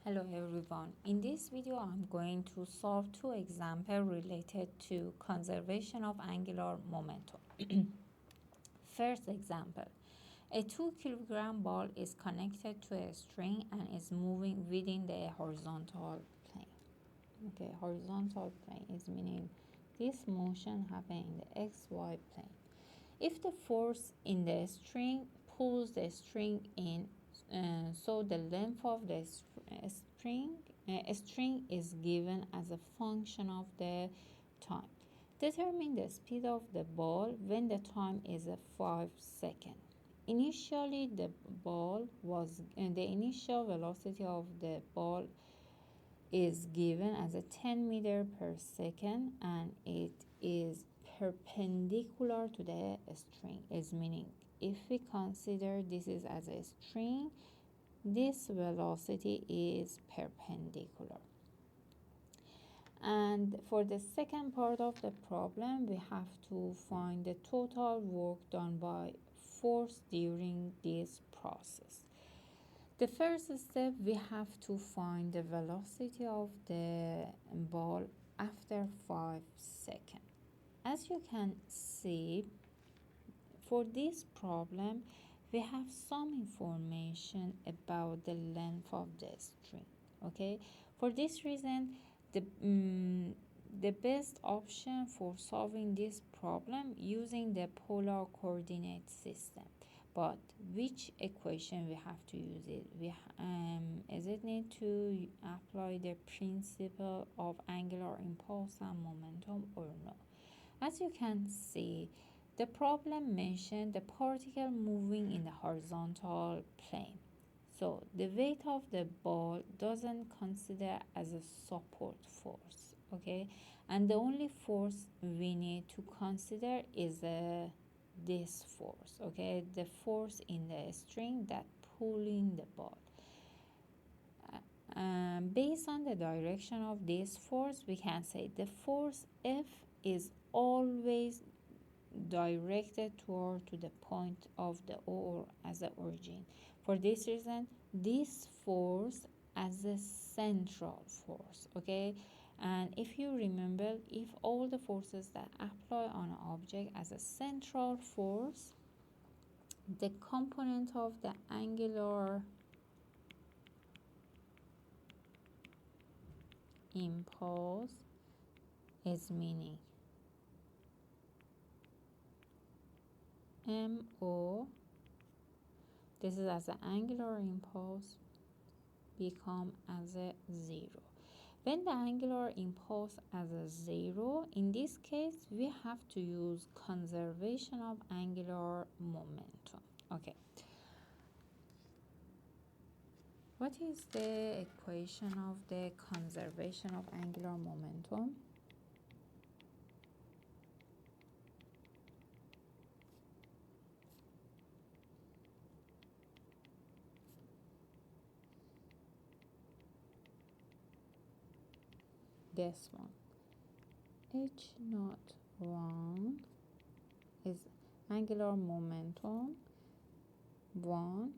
Hello everyone. In this video I'm going to solve two examples related to conservation of angular momentum. First example. A 2 kilogram ball is connected to a string and is moving within the horizontal plane. Okay, horizontal plane is meaning this motion happens in the XY plane. If the force in the string pulls the string in, so the length of the string is given as a function of the time. Determine the speed of the ball when the time is 5 seconds. Initially, the initial velocity of the ball is given as a 10 meter per second, and it is perpendicular to the string. Is meaning if we consider this is as a string, this velocity is perpendicular. And for the second part of the problem, we have to find the total work done by force during this process. The first step, we have to find the velocity of the ball after 5 seconds. As you can see, for this problem, we have some information about the length of the string. Okay, for this reason, the best option for solving this problem using the polar coordinate system. But which equation we have to use it? Is it need to apply the principle of angular impulse and momentum or no? As you can see, the problem mentioned the particle moving in the horizontal plane. So the weight of the ball doesn't consider as a support force, okay? And the only force we need to consider is this force, okay? The force in the string that pulling the ball. Based on the direction of this force, we can say the force F is always directed toward to the point of the O or as the origin. For this reason, this force as a central force, okay? And if you remember, if all the forces that apply on an object as a central force, the component of the angular impulse is meaning MO, this is as an angular impulse, become as a 0. When the angular impulse as a 0, in this case, we have to use conservation of angular momentum. Okay. What is the equation of the conservation of angular momentum? This one. H naught 1 is angular momentum 1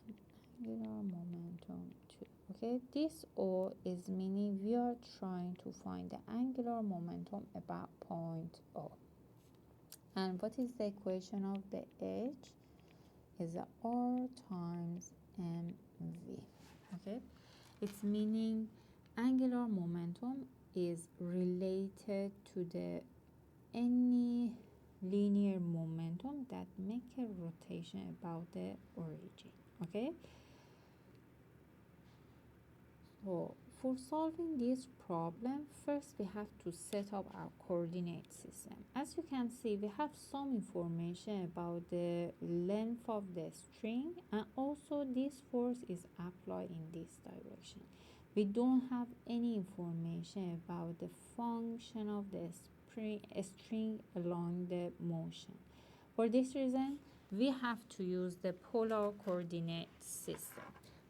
and angular momentum 2. Okay, this O is meaning we are trying to find the angular momentum about point O. And what is the equation of the H? Is R times mv. Okay, it's meaning angular momentum is related to the any linear momentum that make a rotation about the origin. Okay, so for solving this problem, first we have to set up our coordinate system. As you can see, we have some information about the length of the string, and also this force is applied in this direction. We don't have any information about the function of the string along the motion. For this reason, we have to use the polar coordinate system.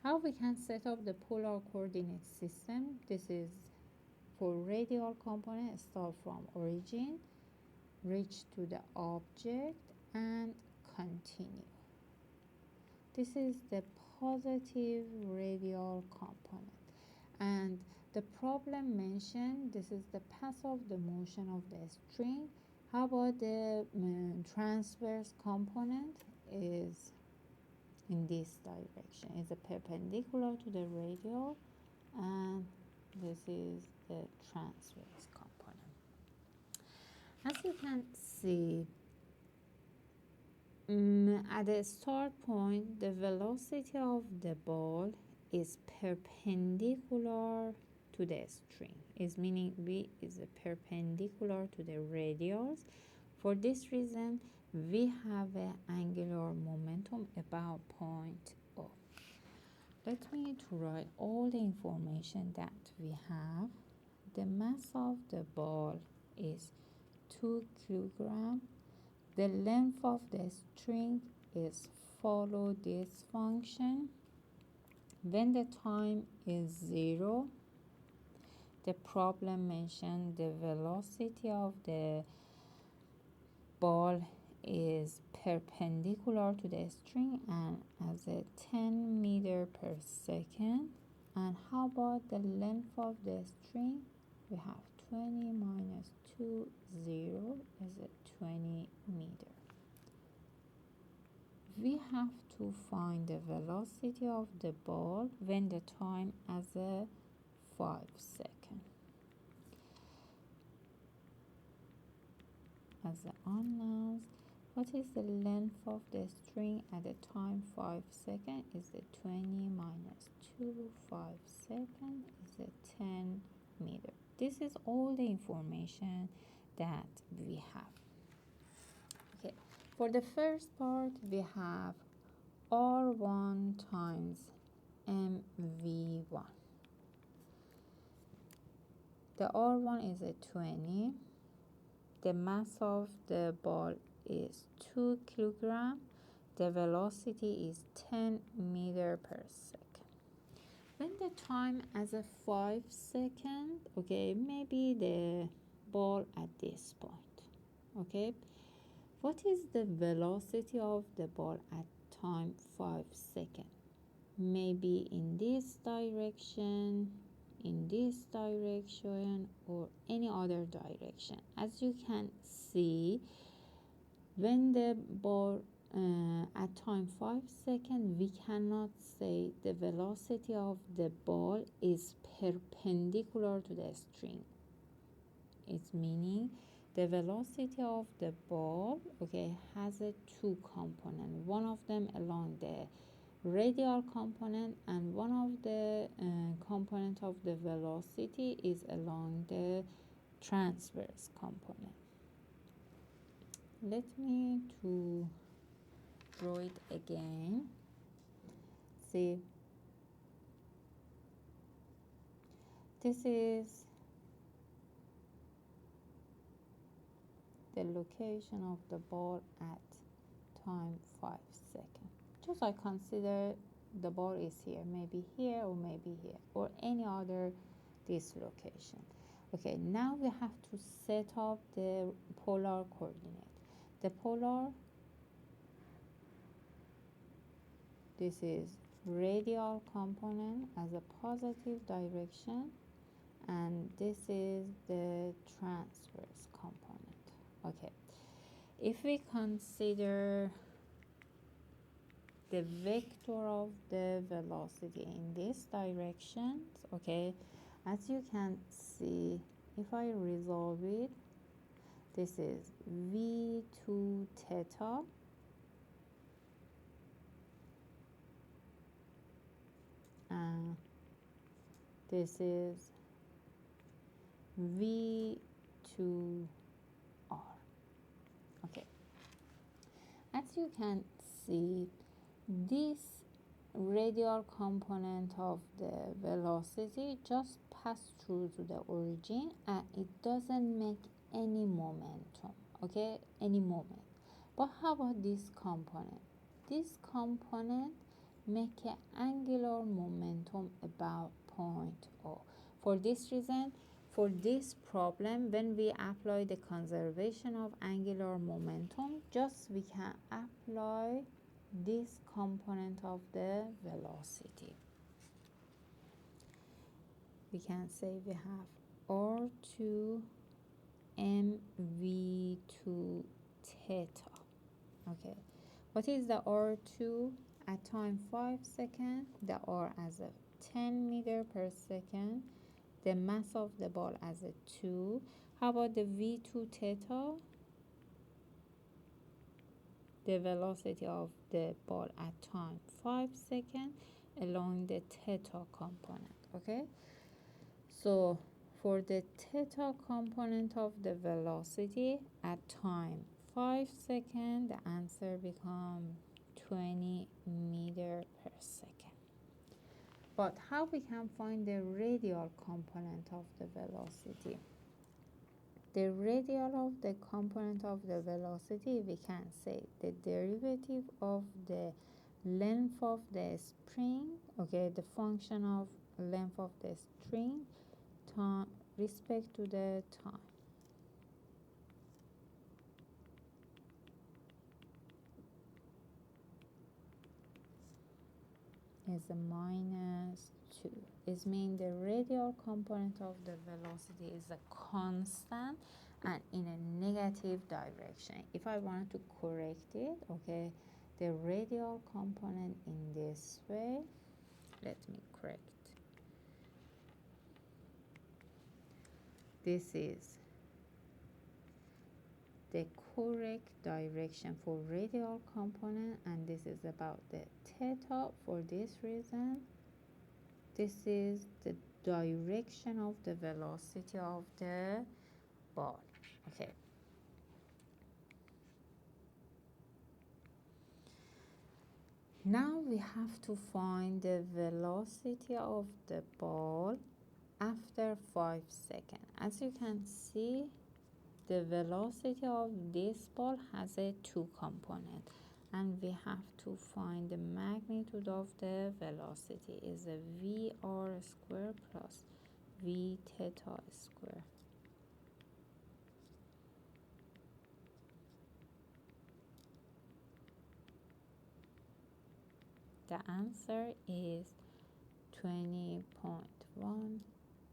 How we can set up the polar coordinate system? This is for radial component, start from origin, reach to the object, and continue. This is the positive radial component. problem mentioned this is the path of the motion of the string. How about the transverse component is in this direction, is a perpendicular to the radial, and this is the transverse component. As you can see, at the start point, the velocity of the ball is perpendicular to the string, is meaning v is perpendicular to the radials. For this reason, we have an angular momentum about point O. Let me to write all the information that we have. The mass of the ball is 2 kilograms. The length of the string is follow this function. When the time is 0, the problem mentioned the velocity of the ball is perpendicular to the string and as a 10 meter per second. And how about the length of the string? We have 20 minus 2, 0 is a 20 meter. We have to find the velocity of the ball when the time as a 5 seconds. As the unknowns, what is the length of the string at the time 5 seconds is the 20 minus 2, 5 seconds is the 10 meter. This is all the information that we have. Okay, for the first part, we have R1 times MV1. The R1 is a 20. The mass of the ball is 2 kilograms. The velocity is 10 meter per second. When the time as a 5 seconds, okay, maybe the ball at this point, okay. What is the velocity of the ball at time 5 seconds? Maybe in this direction, in this direction, or any other direction. As you can see, when the ball at time 5 seconds, we cannot say the velocity of the ball is perpendicular to the string. It's meaning the velocity of the ball, okay, has a two component. One of them along the radial component and one of the component of the velocity is along the transverse component. Let me to draw it again. See, this is the location of the ball at time 5 seconds. Just I consider the ball is here, maybe here or maybe here or any other this location. Okay, now we have to set up the polar coordinate. The polar, this is radial component as a positive direction, and this is the transverse component. Okay, if we consider the vector of the velocity in this direction, okay, as you can see, if I resolve it, this is v2 theta and this is v2 r. Okay, as you can see, this radial component of the velocity just passed through to the origin and it doesn't make any momentum, okay, any moment. But how about this component? This component make an angular momentum about point O. For this reason, for this problem, when we apply the conservation of angular momentum, just we can apply this component of the velocity. we can say we have r2 mv2 theta. Okay, what is the r2 at time 5 seconds? The r as a 10 meter per second, the mass of the ball as a 2. How about the v2 theta? The velocity of the ball at time 5 seconds along the theta component. Okay, so for the theta component of the velocity at time 5 seconds, the answer becomes 20 meter per second. But how we can find the radial component of the velocity? The radial of the component of the velocity, we can say the derivative of the length of the spring, okay, the function of length of the string, time respect to the time. Is a -2. This means the radial component of the velocity is a constant and in a negative direction. If I want to correct it, okay, the radial component in this way, let me correct. This is the correct direction for radial component, and this is about the theta. For this reason, this is the direction of the velocity of the ball. Okay, now we have to find the velocity of the ball after 5 seconds. As you can see, the velocity of this ball has a 2 component, and we have to find the magnitude of the velocity is a vr square plus v theta square. The answer is 20.1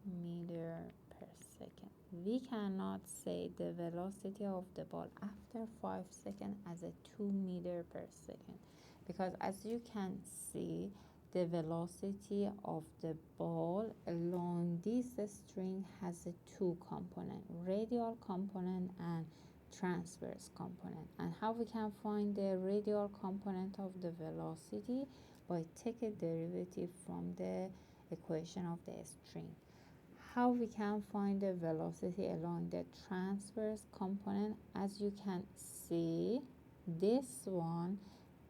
meter per second. We cannot say the velocity of the ball after 5 seconds as a 2 meter per second, because as you can see, the velocity of the ball along this string has a 2 component, radial component and transverse component. And how we can find the radial component of the velocity? By take a derivative from the equation of the string. How we can find the velocity along the transverse component? As you can see, this one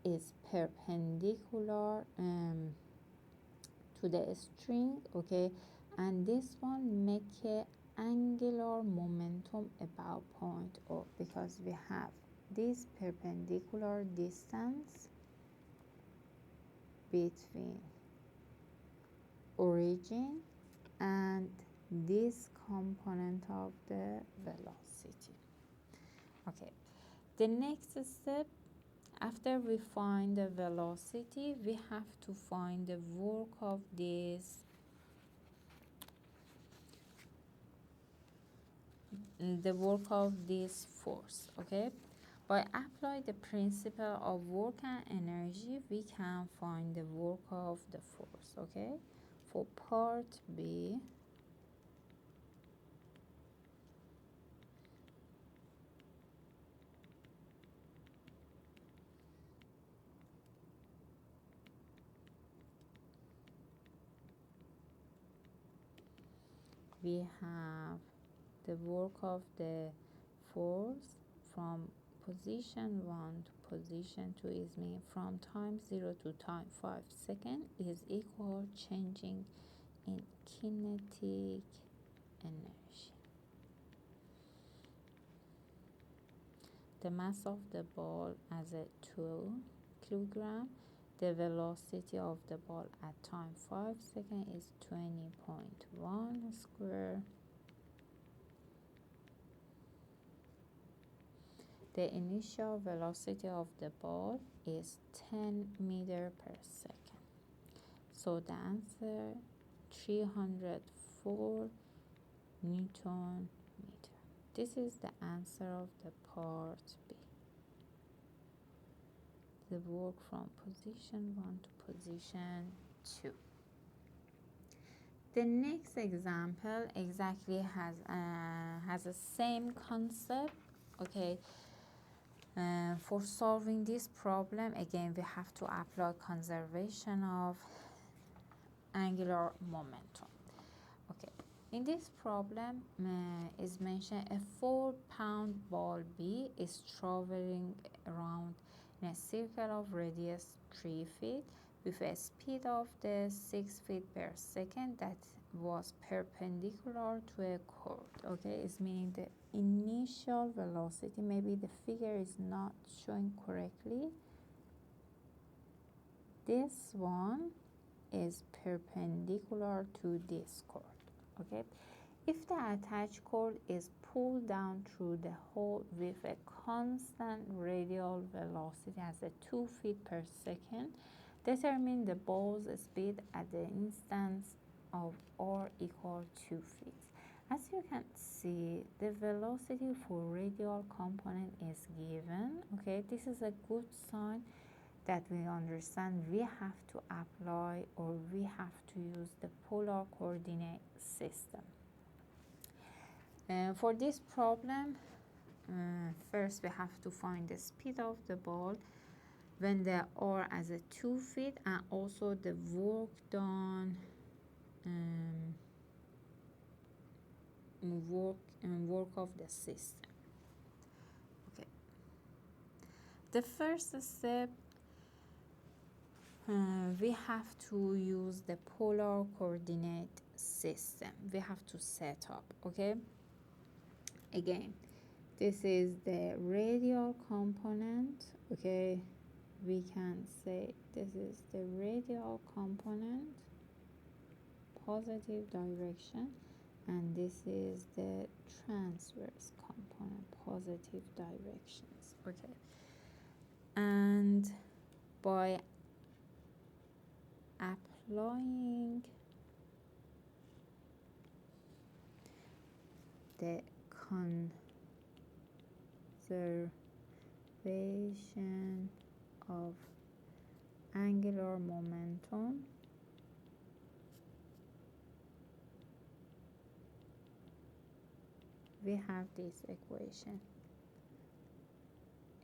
is perpendicular to the string, okay, and this one make a angular momentum about point O, because we have this perpendicular distance between origin and this component of the velocity. Okay, the next step, after we find the velocity, we have to find the work of this force. Okay, by applying the principle of work and energy, we can find the work of the force. Okay, for part B, we have the work of the force from position 1 to position 2 is mean from time 0 to time 5 seconds is equal changing in kinetic energy. The mass of the ball as a 2 kilogram. The velocity of the ball at time 5 seconds is 20.1 square. The initial velocity of the ball is 10 meter per second. So the answer 340 4 Newton meter. This is the answer of the part B. The work from position 1 to position 2. The next example exactly has the same concept. Okay. For solving this problem, again, we have to apply conservation of angular momentum. Okay. In this problem, is mentioned a 4-pound ball B is traveling around in a circle of radius 3 feet with a speed of the 6 feet per second that was perpendicular to a chord. Okay, it's meaning the initial velocity, maybe the figure is not showing correctly. This one is perpendicular to this chord. Okay, if the attached cord is pulled down through the hole with a constant radial velocity as a 2 feet per second, determine the ball's speed at the instance of r equal 2 feet. As you can see, the velocity for radial component is given. Okay, this is a good sign that we understand we have to apply or we have to use the polar coordinate system. For this problem, first we have to find the speed of the ball when they are as a 2 feet and also the work done, work of the system. Okay. The first step, we have to use the polar coordinate system. We have to set up. Okay. Again, this is the radial component. Okay, we can say this is the radial component, positive direction, and this is the transverse component, positive directions. Okay, and by applying the conservation of angular momentum, we have this equation.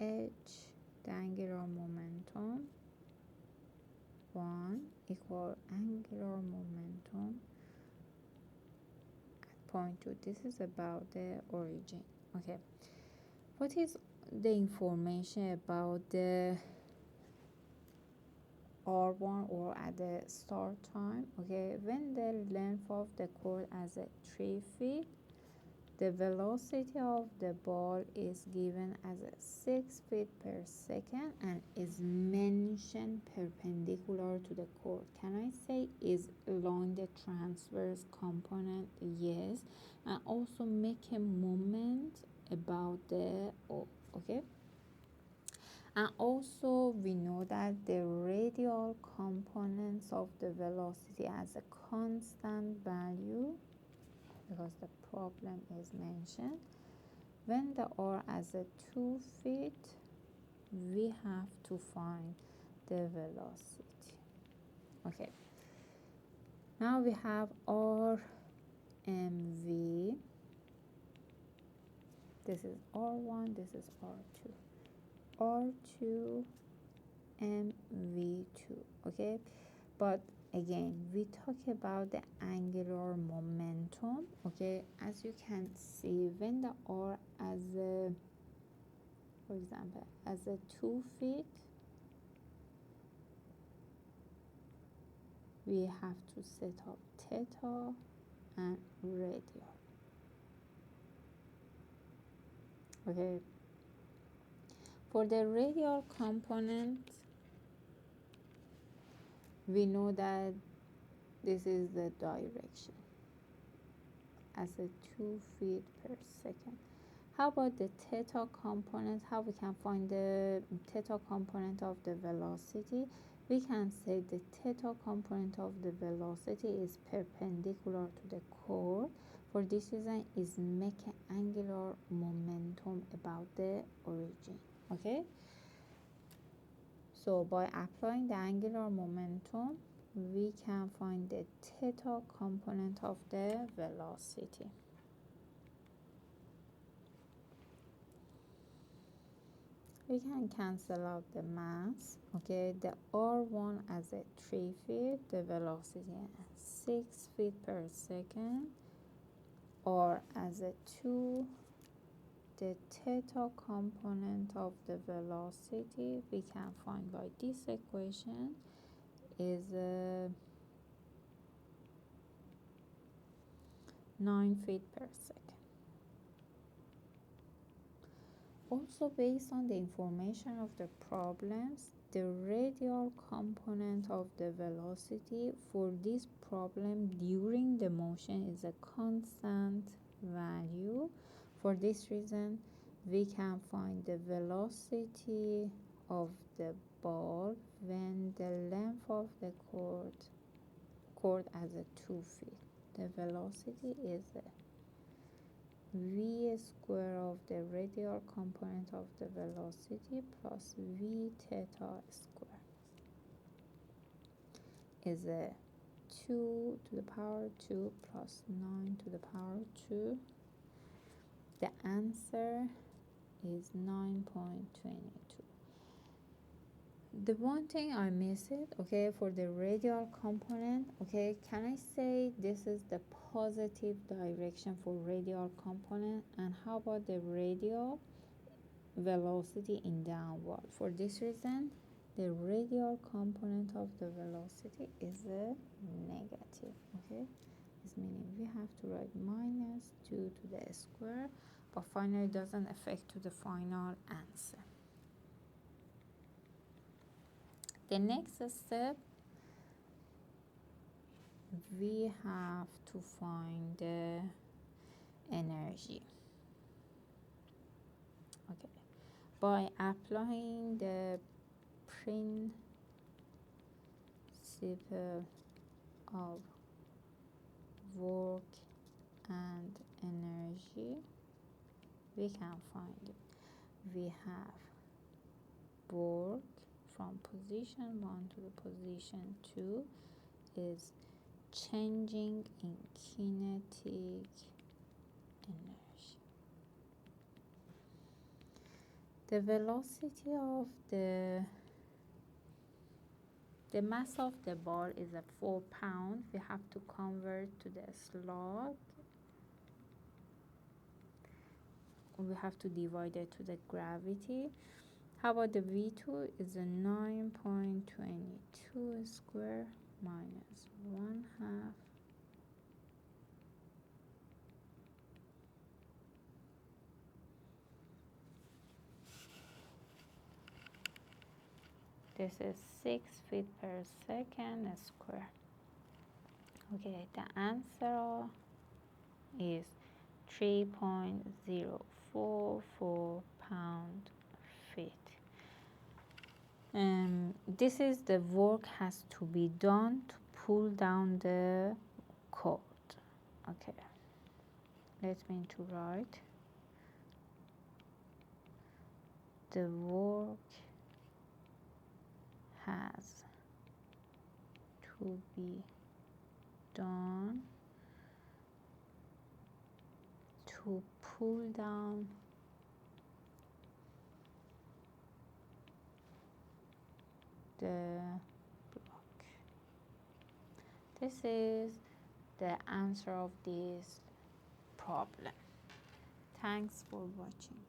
H, the angular momentum, 1 equal angular momentum at point 2. This is about the origin. Okay. What is the information about the R1 or at the start time? Okay, when the length of the chord as a 3 feet, the velocity of the ball is given as a 6 feet per second and is mentioned perpendicular to the chord. Can I say is along the transverse component? Yes. And also make a moment about the O. Okay. And also we know that the radial components of the velocity as a constant value, because the problem is mentioned. When the r as a 2 feet, we have to find the velocity. Okay. Now we have r mv. This is r1, this is r2. R2 mv2. Okay, but again we talk about the angular momentum. Okay, as you can see, when the r as a, for example, as a 2 feet, we have to set up theta and radial. Okay, for the radial component, we know that this is the direction as a 2 feet per second. How about the theta component? How we can find the theta component of the velocity? we can say the theta component of the velocity is perpendicular to the chord. For this reason, is make angular momentum about the origin. Okay. So by applying the angular momentum, we can find the theta component of the velocity. We can cancel out the mass. Okay, the r1 as a 3 feet, the velocity 6 feet per second, r as a 2, the theta component of the velocity we can find by this equation is 9 feet per second. Also, based on the information of the problems, the radial component of the velocity for this problem during the motion is a constant value. For this reason, we can find the velocity of the ball when the length of the cord as a 2 feet. The velocity is a v square of the radial component of the velocity plus v theta square is a 2 to the power 2 plus 9 to the power 2. The answer is 9.22. The one thing I missed it, okay, for the radial component, okay, can I say this is the positive direction for radial component, and how about the radial velocity in downward? For this reason, the radial component of the velocity is a negative. Okay, this meaning we have to write minus 2 to the square, but finally it doesn't affect to the final answer. The next step, we have to find the energy. Okay, by applying the principle of work and energy, we can find it. We have work from position 1 to the position 2 is changing in kinetic energy. The velocity of the mass of the ball is a 4 pounds. We have to convert to the slug. We have to divide it to the gravity. How about the V2 is a 9.22 square minus 1/2 . This is 6 feet per second square. Okay, the answer is 3.044 pound feet. This is the work has to be done to pull down the cord. Okay, let me to write the work has to be done to pull down the block. This is the answer of this problem. Thanks for watching.